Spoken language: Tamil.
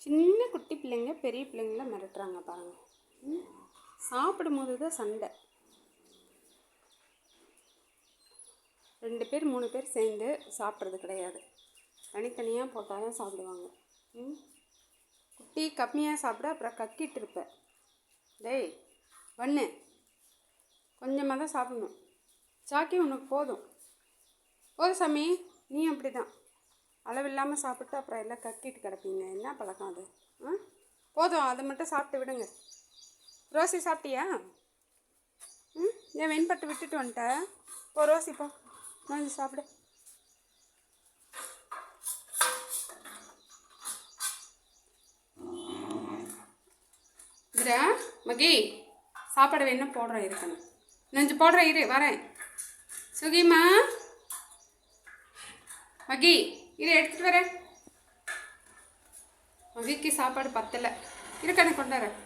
சின்ன குட்டி பிள்ளைங்க பெரிய பிள்ளைங்கள மிரட்டுறாங்க பாருங்கள். சாப்பிடும் போது தான் சண்டை. 2 பேர் 3 பேர் சேர்ந்து சாப்பிட்றது கிடையாது. தனித்தனியாக போட்டால் தான் சாப்பிடுவாங்க. குட்டி கம்மியாக சாப்பிட அப்புறம் கக்கிட்டு இருப்ப. டேய் ஒன்று கொஞ்சமாக தான் சாப்பிடணும். சாக்கி உனக்கு போதும் சாமி. நீ அப்படி தான் அளவில்லாமல் சாப்பிட்டு அப்புறம் எல்லாம் கக்கிட்டு கிடப்பீங்க. என்ன பழக்கம் அது? போதும், அதை மட்டும் சாப்பிட்டு விடுங்க. ரோசி சாப்பிட்டியா? ஏன் வெண்பட்டு விட்டுட்டு வந்துட்ட? போ ரோசி போ, கொஞ்சம் சாப்பிடு. இதுடா மகி, சாப்பாடு வேணும் போடுறேன் இருக்கணும். நெஞ்சு போடுறேன் இரு வரேன். சுகிமா மகி இரு எடுத்துகிட்டு வரேன். மகிக்கு சாப்பாடு பத்தலை இருக்கணும் கொண்டாடுறேன்.